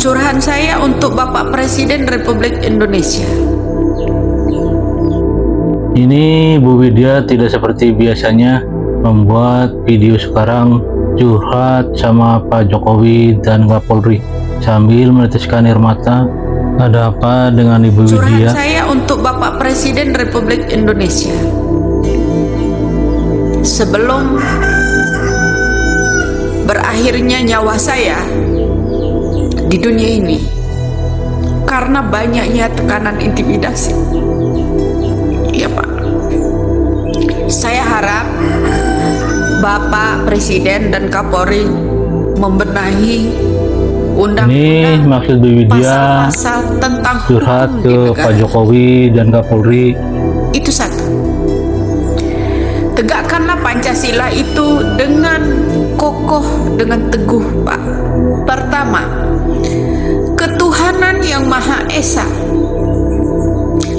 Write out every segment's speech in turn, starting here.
Curahan saya untuk Bapak Presiden Republik Indonesia. Ini Bu Widya tidak seperti biasanya membuat video sekarang curhat sama Pak Jokowi dan Kapolri sambil meneteskan air mata. Ada apa dengan Ibu Curahan Widya? saya untuk Bapak Presiden Republik Indonesia. Sebelum berakhirnya nyawa saya di dunia ini karena banyaknya tekanan intimidasi, ya Pak, saya harap Bapak Presiden dan Kapolri membenahi Ini undang-undang, maksud Bu Widya pasal-pasal tentang curhat hukum ke di Pak negara. Jokowi dan Kapolri. Itu satu. Tegakkanlah Pancasila itu dengan kokoh, dengan teguh, Pak. Pertama, ketuhanan yang Maha Esa.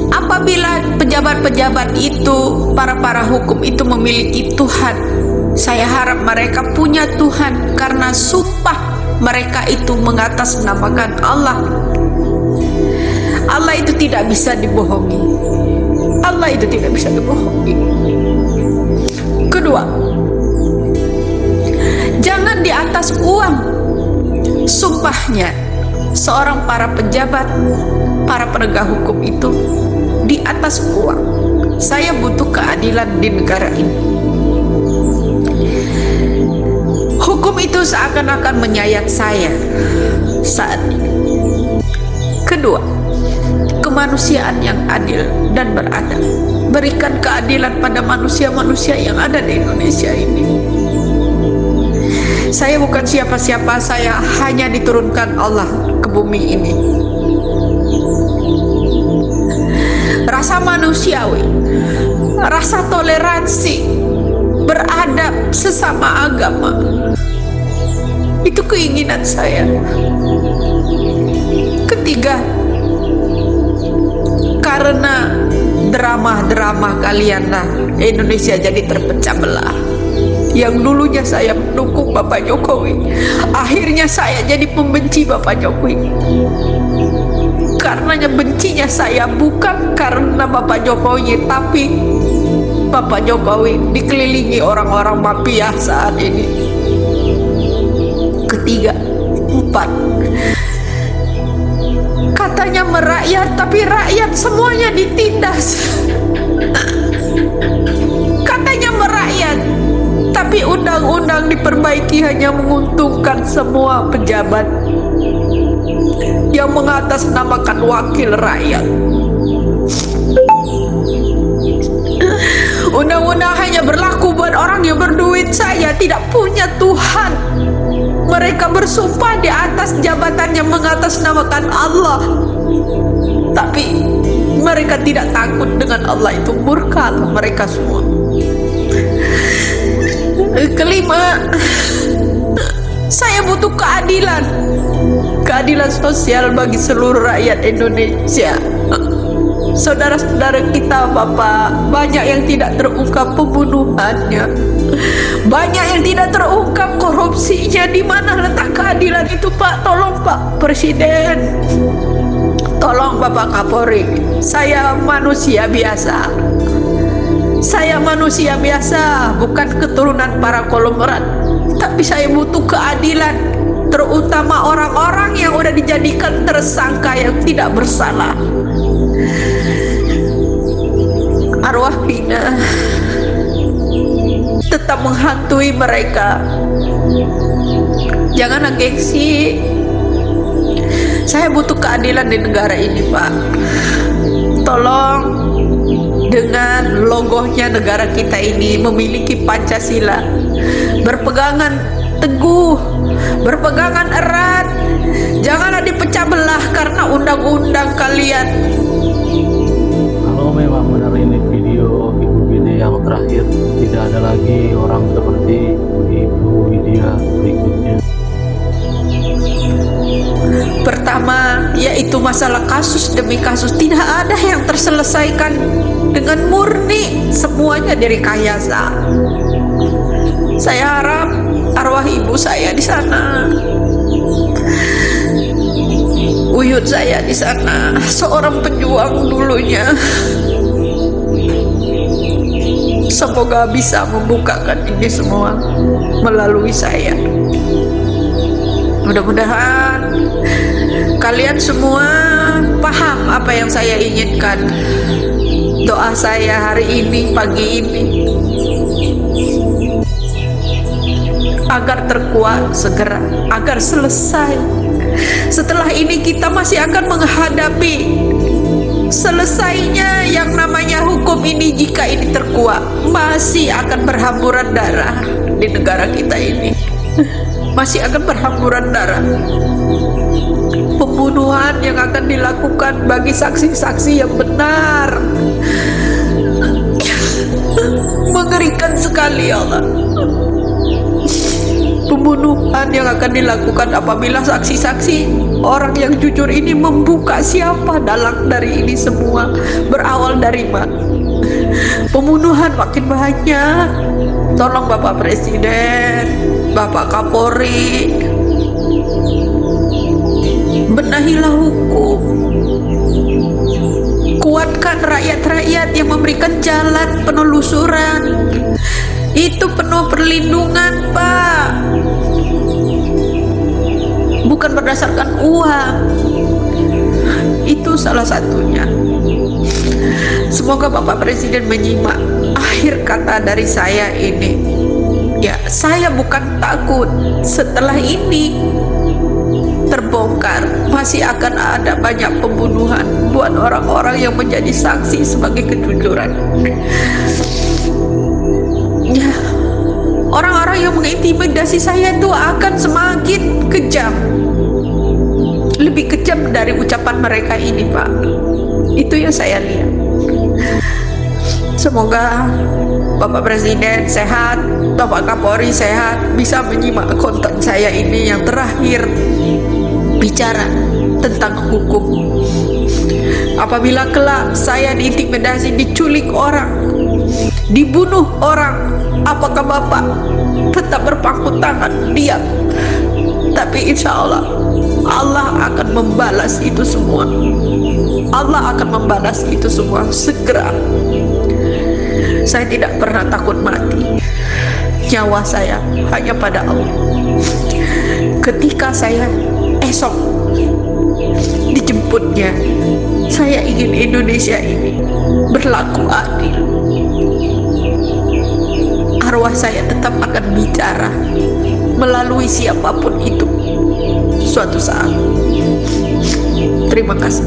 Apabila pejabat-pejabat itu, para hukum itu memiliki Tuhan, saya harap mereka punya Tuhan karena sumpah mereka itu mengatasnamakan Allah. Allah itu tidak bisa dibohongi. Allah itu tidak bisa dibohongi. Kedua, jangan di atas uang sumpahnya seorang para pejabat, para penegak hukum itu di atas uang. Saya butuh keadilan di negara ini. Hukum itu seakan-akan menyayat saya saat ini. Kedua, kemanusiaan yang adil dan beradab. Berikan keadilan pada manusia-manusia yang ada di Indonesia ini. Saya bukan siapa-siapa, saya hanya diturunkan Allah ke bumi ini. Rasa manusiawi, rasa toleransi, beradab sesama agama, itu keinginan saya. Ketiga, karena drama-drama kalianlah Indonesia jadi terpecah belah. Yang dulunya saya mendukung Bapak Jokowi, akhirnya saya jadi pembenci Bapak Jokowi. Karenanya bencinya saya bukan karena Bapak Jokowi, tapi Bapak Jokowi dikelilingi orang-orang mafia saat ini. Ketiga, empat, katanya merakyat, tapi rakyat semuanya ditindas. Katanya merakyat, tapi undang-undang diperbaiki hanya menguntungkan semua pejabat yang mengatasnamakan wakil rakyat. Undang-undang hanya berlaku buat orang yang berduit. Saya tidak punya Tuhan. Mereka bersumpah di atas jabatan yang mengatasnamakan Allah, tapi mereka tidak takut dengan Allah. Itu murka mereka semua. Kelima, saya butuh keadilan. Keadilan sosial bagi seluruh rakyat Indonesia. Saudara-saudara kita, Bapak, banyak yang tidak terungkap pembunuhannya, banyak yang tidak terungkap korupsinya. Di mana letak keadilan itu, Pak? Tolong Pak Presiden, tolong Bapak Kapolri. Saya manusia biasa. Saya manusia biasa, bukan keturunan para konglomerat, tapi saya butuh keadilan, terutama orang-orang yang udah dijadikan tersangka yang tidak bersalah. Arwah Pina tetap menghantui mereka. Jangan gengsi. Saya butuh keadilan di negara ini, Pak. Tolong, dengan logonya negara kita ini memiliki Pancasila, berpegangan teguh, berpegangan erat. Janganlah dipecah belah karena undang-undang kalian. Kalau memang benar ini video Ibu Widya yang terakhir, tidak ada lagi orang seperti Ibu Widya berikutnya. Pertama, yaitu masalah kasus demi kasus. Tidak ada yang terselesaikan dengan murni, semuanya direkayasa. Saya harap arwah ibu saya di sana wujud saya di sana, seorang pejuang dulunya. Semoga bisa membukakan ini semua melalui saya. Mudah-mudahan kalian semua paham apa yang saya inginkan. Doa saya hari ini, pagi ini, agar terkuat segera, agar selesai. Setelah ini kita masih akan menghadapi selesainya yang namanya hukum ini. Jika ini terkuat, masih akan berhamburan darah di negara kita ini. Masih akan berhamburan darah. Pembunuhan yang akan dilakukan bagi saksi-saksi yang benar. Mengerikan sekali, ya Allah. Pembunuhan yang akan dilakukan apabila saksi-saksi orang yang jujur ini membuka siapa dalang dari ini semua, berawal dari mana. Pembunuhan makin banyak. Tolong Bapak Presiden, Bapak Kapolri, benahilah hukum. Kuatkan rakyat-rakyat yang memberikan jalan penelusuran. Itu penuh perlindungan, Pak. Bukan berdasarkan uang. Itu salah satunya. Semoga Bapak Presiden menyimak akhir kata dari saya ini. Ya, saya bukan takut. Setelah ini terbongkar, masih akan ada banyak pembunuhan buat orang-orang yang menjadi saksi sebagai kejujuran. Ya, orang-orang yang mengintimidasi saya itu akan semakin kejam, lebih kejam dari ucapan mereka ini, Pak. Itu yang saya lihat. Semoga Bapak Presiden sehat, Bapak Kapolri sehat, bisa menyimak konten saya ini yang terakhir, bicara tentang hukum. Apabila kelak saya diintimidasi, diculik orang, dibunuh orang, apakah Bapak tetap berpangku tangan, diam? Tapi insya Allah, Allah akan membalas itu semua. Allah akan membalas itu semua segera. Saya tidak pernah takut mati. Nyawa saya hanya pada Allah. Ketika saya esok dijemputnya, saya ingin Indonesia ini berlaku adil. Arwah saya tetap akan bicara melalui siapapun itu suatu saat. Terima kasih.